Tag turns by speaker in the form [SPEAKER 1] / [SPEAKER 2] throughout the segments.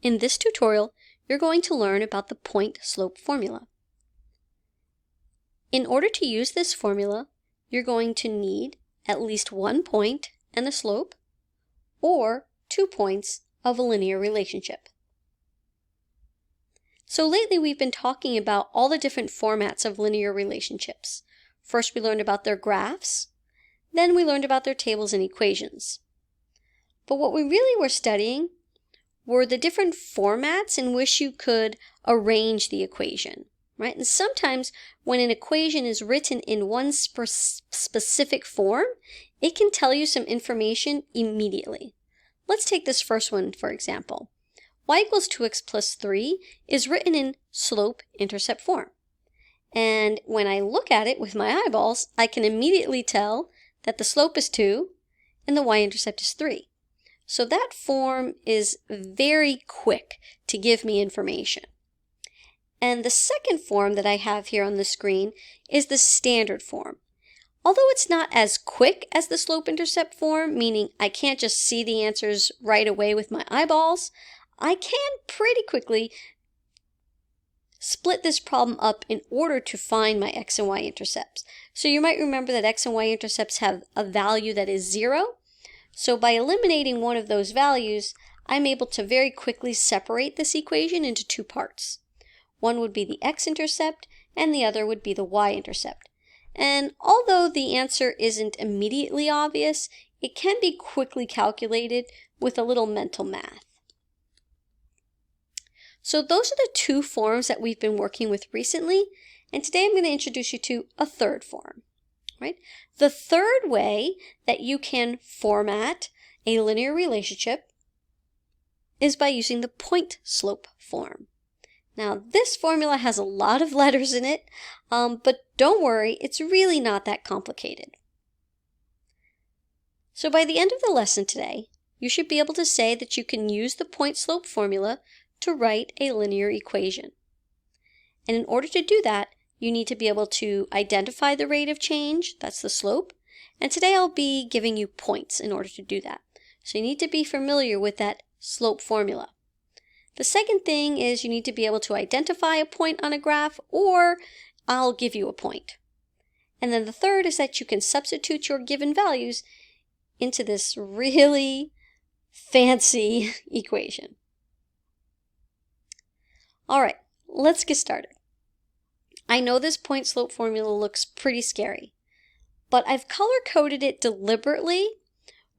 [SPEAKER 1] In this tutorial, you're going to learn about the point-slope formula. In order to use this formula, you're going to need at least one point and a slope, or 2 points of a linear relationship. So lately we've been talking about all the different formats of linear relationships. First we learned about their graphs, then we learned about their tables and equations. But what we really were studying were the different formats in which you could arrange the equation, right? And sometimes when an equation is written in one specific form, it can tell you some information immediately. Let's take this first one, for example. Y equals 2x plus 3 is written in slope-intercept form. And when I look at it with my eyeballs, I can immediately tell that the slope is 2 and the y-intercept is 3. So that form is very quick to give me information. And the second form that I have here on the screen is the standard form. Although it's not as quick as the slope-intercept form, meaning I can't just see the answers right away with my eyeballs, I can pretty quickly split this problem up in order to find my x and y intercepts. So you might remember that x and y intercepts have a value that is 0. So by eliminating one of those values, I'm able to very quickly separate this equation into 2 parts. One would be the x-intercept, and the other would be the y-intercept. And although the answer isn't immediately obvious, it can be quickly calculated with a little mental math. So those are the 2 forms that we've been working with recently, and today I'm going to introduce you to a third form. Right? The third way that you can format a linear relationship is by using the point-slope form. Now, this formula has a lot of letters in it, but don't worry, it's really not that complicated. So by the end of the lesson today, you should be able to say that you can use the point-slope formula to write a linear equation. And in order to do that, you need to be able to identify the rate of change, that's the slope, and today I'll be giving you points in order to do that. So you need to be familiar with that slope formula. The second thing is you need to be able to identify a point on a graph, or I'll give you a point. And then the third is that you can substitute your given values into this really fancy equation. All right, let's get started. I know this point-slope formula looks pretty scary, but I've color-coded it deliberately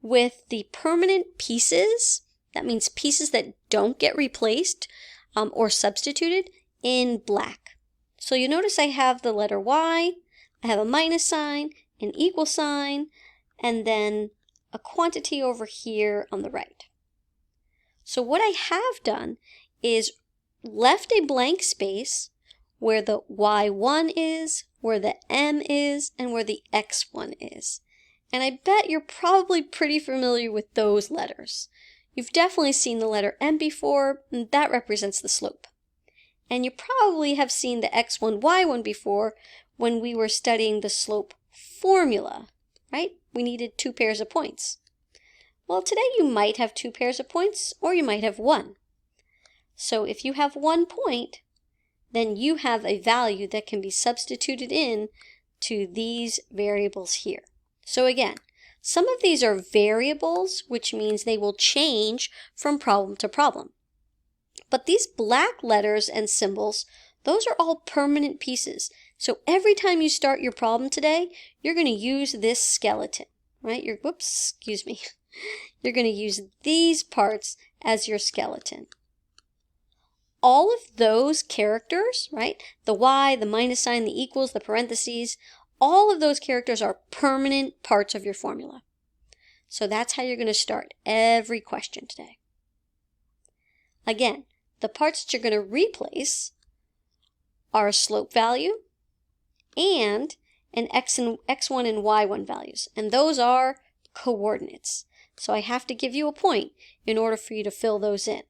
[SPEAKER 1] with the permanent pieces, that means pieces that don't get replaced or substituted, in black. So you notice I have the letter Y, I have a minus sign, an equal sign, and then a quantity over here on the right. So what I have done is left a blank space where the y1 is, where the m is, and where the x1 is. And I bet you're probably pretty familiar with those letters. You've definitely seen the letter m before, and that represents the slope. And you probably have seen the x1, y1 before when we were studying the slope formula, right? We needed 2 pairs of points. Well, today you might have 2 pairs of points, or you might have 1. So if you have 1 point, then you have a value that can be substituted in to these variables here. So again, some of these are variables, which means they will change from problem to problem. But these black letters and symbols, those are all permanent pieces. So every time you start your problem today, you're going to use this skeleton, right? You're going to use these parts as your skeleton. All of those characters, right? The y, the minus sign, the equals, the parentheses, all of those characters are permanent parts of your formula. So that's how you're going to start every question today. Again, the parts that you're going to replace are a slope value and an x1 and y1 values. And those are coordinates. So I have to give you a point in order for you to fill those in.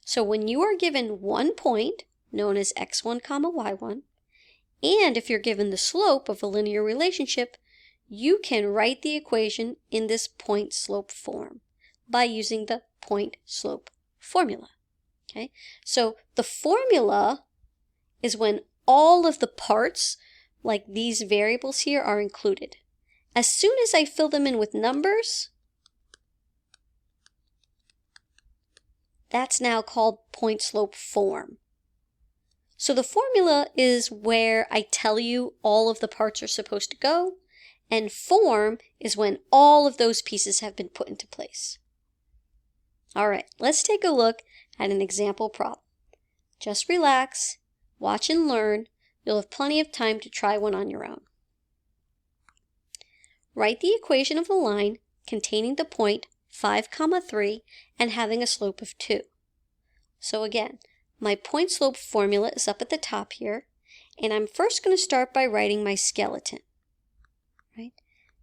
[SPEAKER 1] So when you are given 1 point, known as x1, y1, and if you're given the slope of a linear relationship, you can write the equation in this point-slope form by using the point-slope formula. Okay, so the formula is when all of the parts, like these variables here, are included. As soon as I fill them in with numbers, that's now called point slope form. So the formula is where I tell you all of the parts are supposed to go, and form is when all of those pieces have been put into place. All right, let's take a look at an example problem. Just relax, watch and learn. You'll have plenty of time to try one on your own. Write the equation of a line containing the point 5, 3 and having a slope of 2. So again, my point slope formula is up at the top here, and I'm first going to start by writing my skeleton. Right?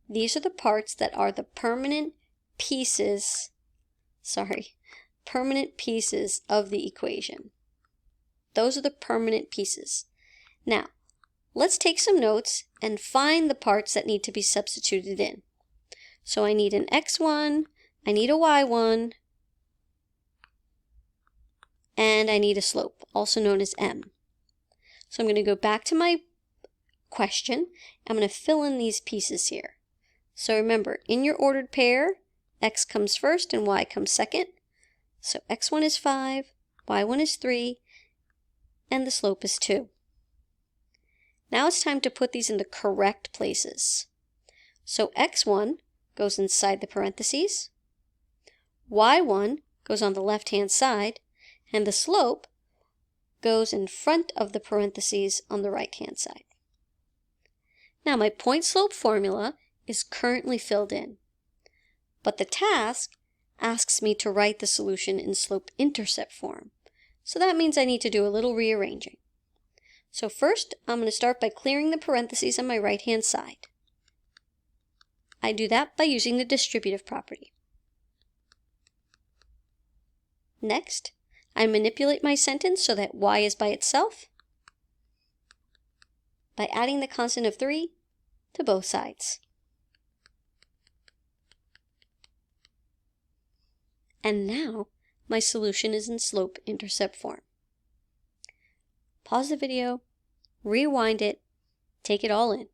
[SPEAKER 1] These are the parts that are the permanent pieces of the equation. Those are the permanent pieces. Now, let's take some notes and find the parts that need to be substituted in. So I need an x1, I need a y1, and I need a slope, also known as m. So I'm going to go back to my question. I'm going to fill in these pieces here. So remember, in your ordered pair, x comes first and y comes second. So x1 is 5, y1 is 3, and the slope is 2. Now it's time to put these in the correct places. So x1 goes inside the parentheses, y1 goes on the left-hand side, and the slope goes in front of the parentheses on the right-hand side. Now my point slope formula is currently filled in, but the task asks me to write the solution in slope-intercept form. So that means I need to do a little rearranging. So first, I'm going to start by clearing the parentheses on my right-hand side. I do that by using the distributive property. Next, I manipulate my sentence so that y is by itself by adding the constant of 3 to both sides. And now, my solution is in slope-intercept form. Pause the video, rewind it, take it all in.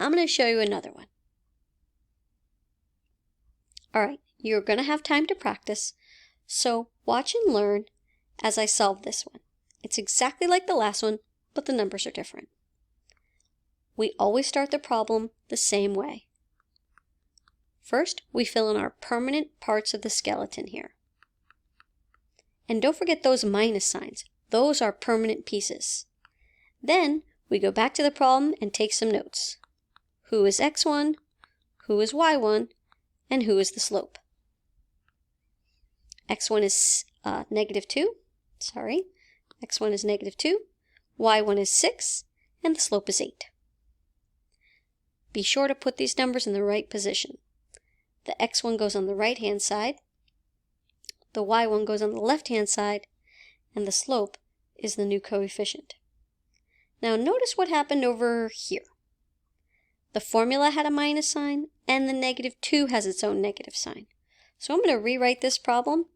[SPEAKER 1] I'm going to show you another one. Alright, you're going to have time to practice, so watch and learn as I solve this one. It's exactly like the last one, but the numbers are different. We always start the problem the same way. First, we fill in our permanent parts of the skeleton here. And don't forget those minus signs. Those are permanent pieces. Then, we go back to the problem and take some notes. Who is x1, who is y1, and who is the slope? x1 is negative 2. x1 is negative 2, y1 is 6, and the slope is 8. Be sure to put these numbers in the right position. The x1 goes on the right-hand side, the y1 goes on the left-hand side, and the slope is the new coefficient. Now notice what happened over here. The formula had a minus sign, and the negative 2 has its own negative sign. So I'm going to rewrite this problem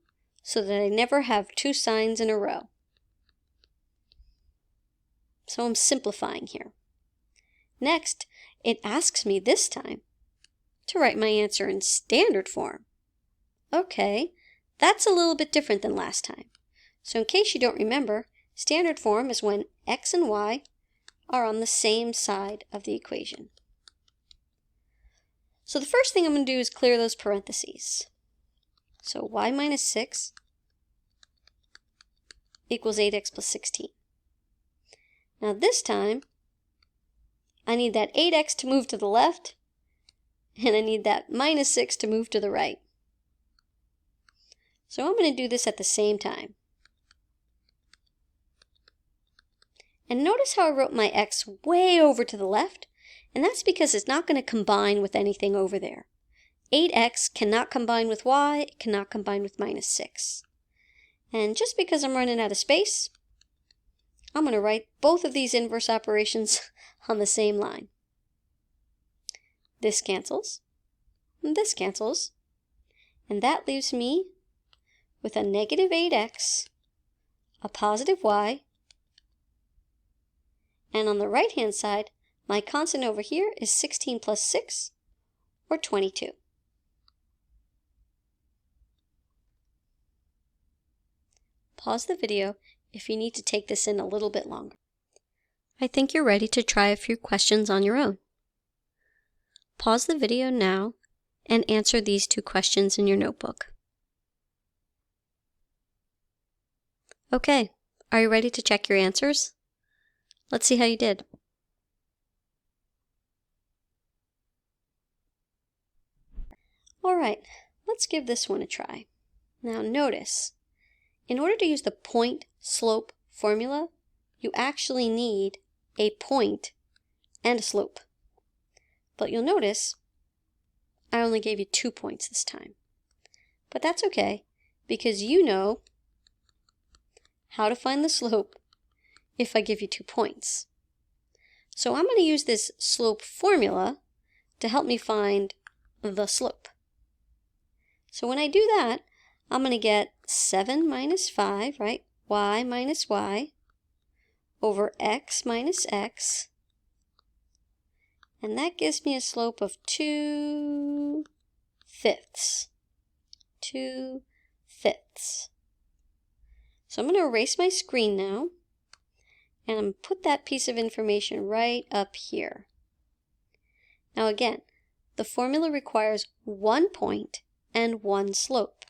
[SPEAKER 1] so that I never have two signs in a row. So I'm simplifying here. Next, it asks me this time to write my answer in standard form. Okay, that's a little bit different than last time. So in case you don't remember, standard form is when x and y are on the same side of the equation. So the first thing I'm going to do is clear those parentheses. So y minus 6 equals 8x plus 16. Now this time, I need that 8x to move to the left, and I need that minus 6 to move to the right. So I'm going to do this at the same time. And notice how I wrote my x way over to the left, and that's because it's not going to combine with anything over there. 8x cannot combine with y, it cannot combine with minus 6. And just because I'm running out of space, I'm going to write both of these inverse operations on the same line. This cancels, and that leaves me with a negative 8x, a positive y, and on the right-hand side, my constant over here is 16 plus 6, or 22. Pause the video if you need to take this in a little bit longer. I think you're ready to try a few questions on your own. Pause the video now and answer these 2 questions in your notebook. Okay, are you ready to check your answers? Let's see how you did. Alright, let's give this one a try. Now notice, in order to use the point-slope formula, you actually need a point and a slope. But you'll notice, I only gave you 2 points this time. But that's okay, because you know how to find the slope if I give you 2 points. So I'm going to use this slope formula to help me find the slope. So when I do that, I'm going to get 7 minus 5, right? Y minus y over x minus x. And that gives me a slope of 2/5. 2/5. So I'm going to erase my screen now, and I'm going to put that piece of information right up here. Now again, the formula requires 1 point and 1 slope.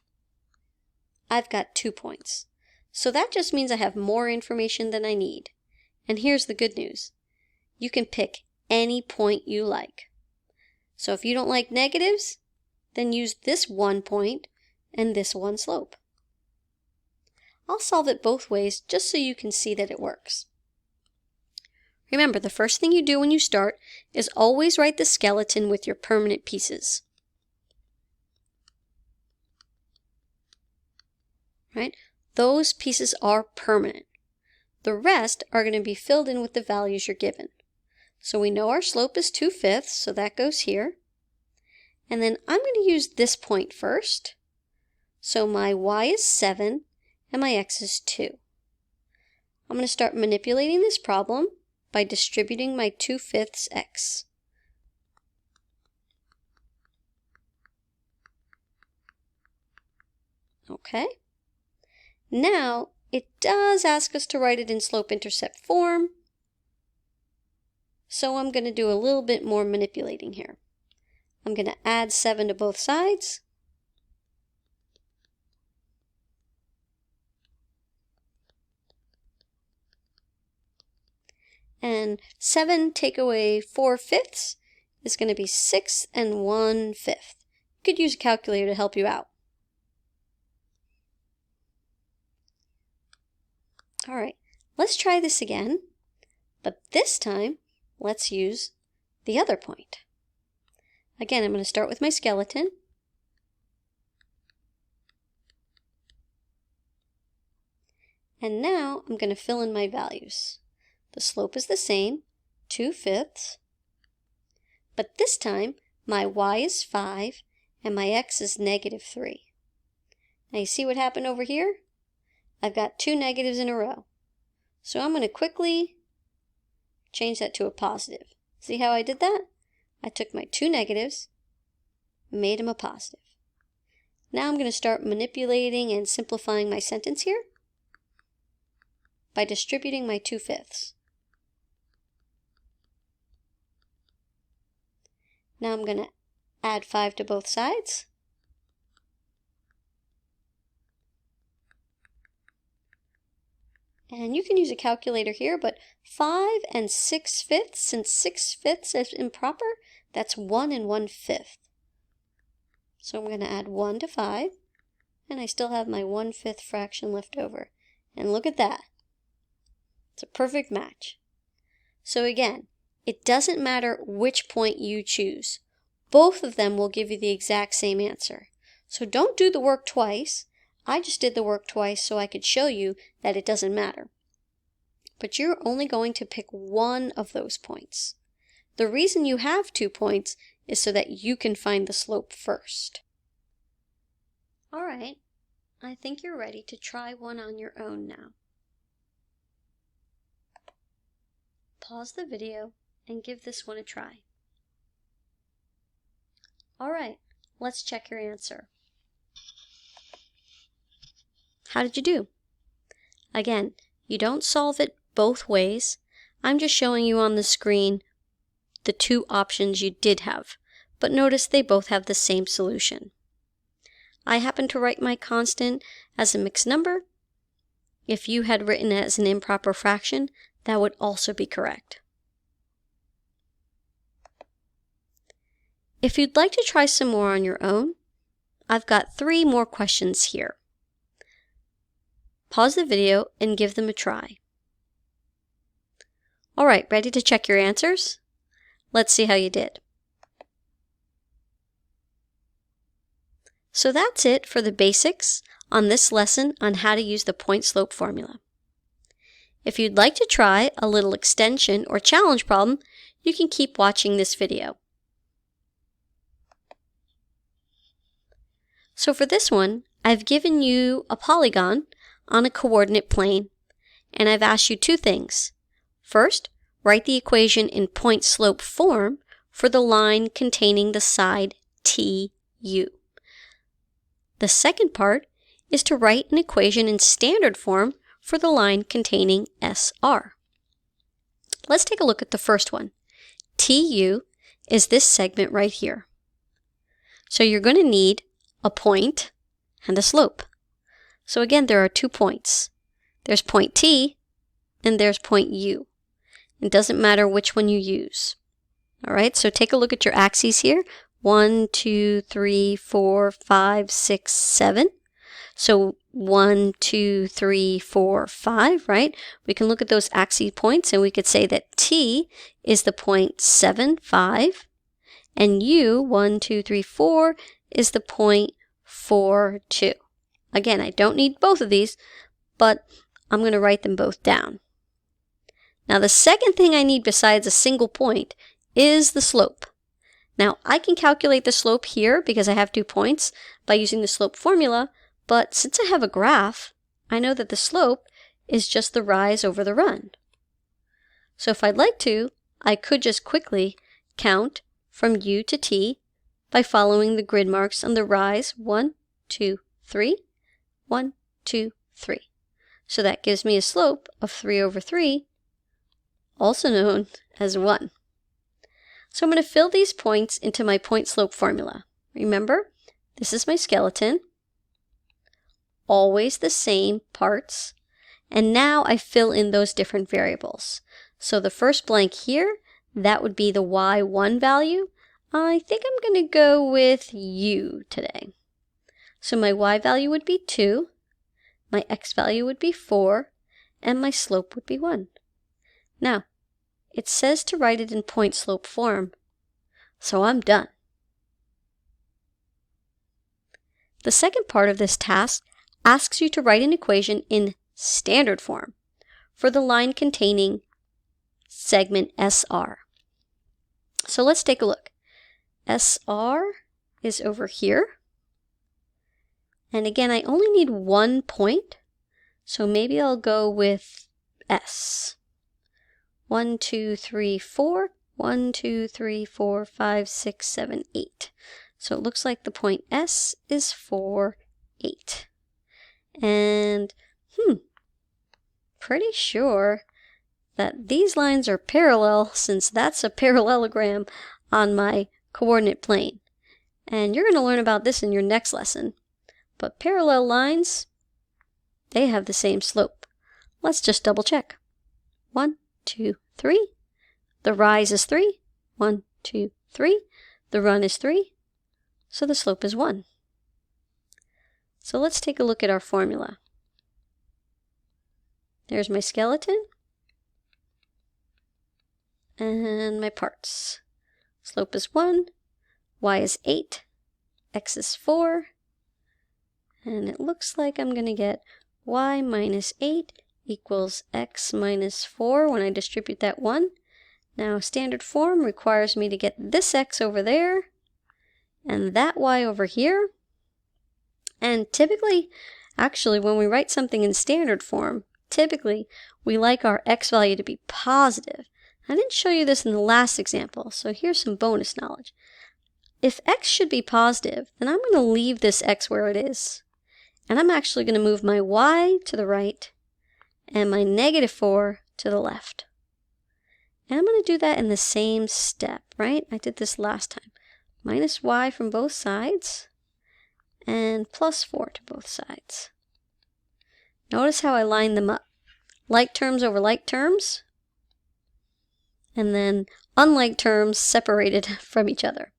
[SPEAKER 1] I've got 2 points. So that just means I have more information than I need. And here's the good news. You can pick any point you like. So if you don't like negatives, then use this 1 point and this 1 slope. I'll solve it both ways just so you can see that it works. Remember, the first thing you do when you start is always write the skeleton with your permanent pieces. Right? Those pieces are permanent. The rest are going to be filled in with the values you're given. So we know our slope is 2/5, so that goes here. And then I'm going to use this point first. So my y is 7 and my x is 2. I'm going to start manipulating this problem by distributing my 2/5 x. Okay. Now, it does ask us to write it in slope-intercept form, so I'm going to do a little bit more manipulating here. I'm going to add 7 to both sides. And 7 take away 4/5 is going to be 6 1/5. You could use a calculator to help you out. All right, let's try this again, but this time, let's use the other point. Again, I'm going to start with my skeleton. And now I'm going to fill in my values. The slope is the same, 2/5. But this time, my y is 5 and my x is -3. Now you see what happened over here? I've got 2 negatives in a row. So I'm going to quickly change that to a positive. See how I did that? I took my 2 negatives, made them a positive. Now I'm going to start manipulating and simplifying my sentence here by distributing my 2/5. Now I'm going to add 5 to both sides. And you can use a calculator here, but 5 6/5, since 6/5 is improper, that's 1 1/5. So I'm going to add 1 to 5, and I still have my 1/5 fraction left over. And look at that. It's a perfect match. So again, it doesn't matter which point you choose. Both of them will give you the exact same answer. So don't do the work twice. I just did the work twice so I could show you that it doesn't matter. But you're only going to pick one of those points. The reason you have 2 points is so that you can find the slope first. All right, I think you're ready to try one on your own now. Pause the video and give this one a try. Alright, let's check your answer. How did you do? Again, you don't solve it both ways. I'm just showing you on the screen the two options you did have, but notice they both have the same solution. I happen to write my constant as a mixed number. If you had written it as an improper fraction, that would also be correct. If you'd like to try some more on your own, I've got 3 more questions here. Pause the video and give them a try. Alright, ready to check your answers? Let's see how you did. So that's it for the basics on this lesson on how to use the point-slope formula. If you'd like to try a little extension or challenge problem, you can keep watching this video. So for this one, I've given you a polygon on a coordinate plane, and I've asked you 2 things. First, write the equation in point-slope form for the line containing the side TU. The second part is to write an equation in standard form for the line containing SR. Let's take a look at the first one. TU is this segment right here. So you're going to need a point and a slope. So again, there are 2 points. There's point T and there's point U. It doesn't matter which one you use. Alright, so take a look at your axes here. 1, 2, 3, 4, 5, 6, 7. So 1, 2, 3, 4, 5, right? We can look at those axis points and we could say that T is the point 7, 5, and U, 1, 2, 3, 4, is the point 4, 2. Again, I don't need both of these, but I'm going to write them both down. Now the second thing I need besides a single point is the slope. Now I can calculate the slope here because I have 2 points by using the slope formula, but since I have a graph, I know that the slope is just the rise over the run. So if I'd like to, I could just quickly count from U to T by following the grid marks on the rise 1, 2, 3, 1, 2, 3. So that gives me a slope of 3 over 3, also known as 1. So I'm going to fill these points into my point-slope formula. Remember, this is my skeleton, always the same parts, and now I fill in those different variables. So the first blank here, that would be the y1 value. I think I'm going to go with U today. So my y value would be 2, my x value would be 4, and my slope would be 1. Now, it says to write it in point-slope form, so I'm done. The second part of this task asks you to write an equation in standard form for the line containing segment SR. So let's take a look. SR is over here. And again, I only need 1 point, so maybe I'll go with S. 1, 2, 3, 4. 1, 2, 3, 4, 5, 6, 7, 8. So it looks like the point S is 4, 8. And, pretty sure that these lines are parallel since that's a parallelogram on my coordinate plane. And you're going to learn about this in your next lesson. But parallel lines, they have the same slope. Let's just double check. 1, 2, 3. The rise is 3. 1, 2, 3. The run is 3. So the slope is 1. So let's take a look at our formula. There's my skeleton and my parts. Slope is 1, y is 8, x is 4, and it looks like I'm going to get y minus 8 equals x minus 4 when I distribute that 1. Now standard form requires me to get this x over there and that y over here. And typically, Actually, when we write something in standard form, typically we like our x value to be positive. I didn't show you this in the last example, so here's some bonus knowledge. If x should be positive, then I'm going to leave this x where it is. And I'm actually going to move my y to the right and my -4 to the left. And I'm going to do that in the same step, right? I did this last time. Minus y from both sides and +4 to both sides. Notice how I line them up. Like terms over like terms, and then unlike terms separated from each other.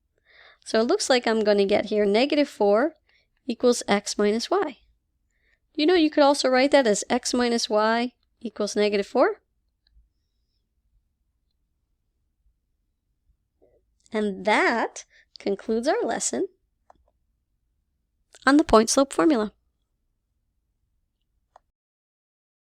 [SPEAKER 1] So it looks like I'm going to get here -4 equals x minus y. You know, you could also write that as x minus y equals -4. And that concludes our lesson on the point-slope formula.